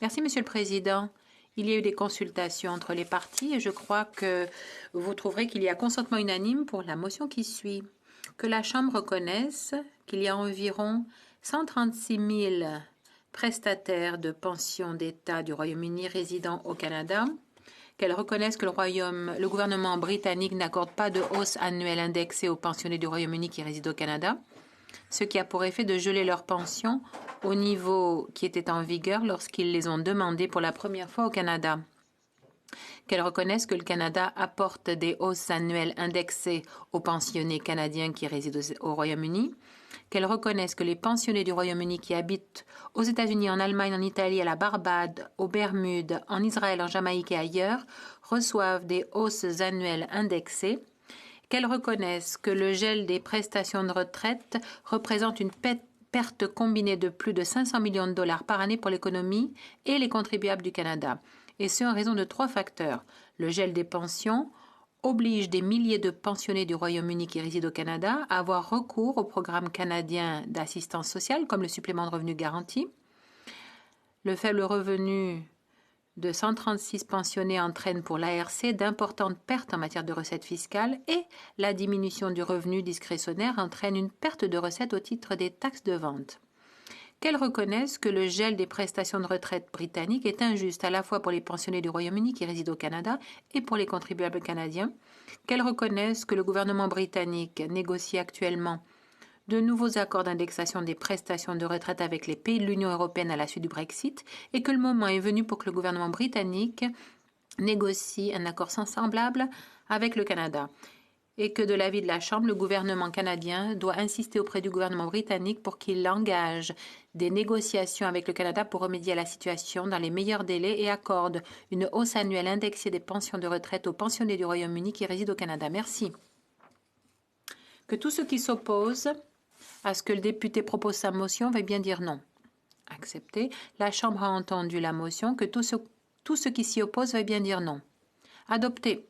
Merci, Monsieur le Président. Il y a eu des consultations entre les partis et je crois que vous trouverez qu'il y a consentement unanime pour la motion qui suit. Que la Chambre reconnaisse qu'il y a environ 136 000 prestataires de pensions d'État du Royaume-Uni résidant au Canada, qu'elle reconnaisse que le gouvernement britannique n'accorde pas de hausse annuelle indexée aux pensionnés du Royaume-Uni qui résident au Canada, ce qui a pour effet de geler leurs pensions au niveau qui était en vigueur lorsqu'ils les ont demandées pour la première fois au Canada. Qu'elle reconnaisse que le Canada apporte des hausses annuelles indexées aux pensionnés canadiens qui résident au Royaume-Uni, qu'elle reconnaisse que les pensionnés du Royaume-Uni qui habitent aux États-Unis, en Allemagne, en Italie, à la Barbade, aux Bermudes, en Israël, en Jamaïque et ailleurs reçoivent des hausses annuelles indexées, qu'elle reconnaisse que le gel des prestations de retraite représente une perte combinée de plus de 500 millions de dollars par année pour l'économie et les contribuables du Canada, et ce en raison de 3 facteurs. Le gel des pensions oblige des milliers de pensionnés du Royaume-Uni qui résident au Canada à avoir recours au programme canadien d'assistance sociale comme le supplément de revenu garanti. Le faible revenu de 136 pensionnés entraîne pour l'ARC d'importantes pertes en matière de recettes fiscales et la diminution du revenu discrétionnaire entraîne une perte de recettes au titre des taxes de vente. Qu'elle reconnaisse que le gel des prestations de retraite britanniques est injuste à la fois pour les pensionnés du Royaume-Uni qui résident au Canada et pour les contribuables canadiens. Qu'elle reconnaisse que le gouvernement britannique négocie actuellement de nouveaux accords d'indexation des prestations de retraite avec les pays de l'Union européenne à la suite du Brexit et que le moment est venu pour que le gouvernement britannique négocie un accord semblable avec le Canada et que de l'avis de la Chambre, le gouvernement canadien doit insister auprès du gouvernement britannique pour qu'il engage des négociations avec le Canada pour remédier à la situation dans les meilleurs délais et accorde une hausse annuelle indexée des pensions de retraite aux pensionnés du Royaume-Uni qui résident au Canada. Merci. Que tous ceux qui s'opposent à ce que le député propose sa motion veuillent bien dire non. Accepté. La Chambre a entendu la motion. Que tous ceux qui s'y opposent veuillent bien dire non. Adopté.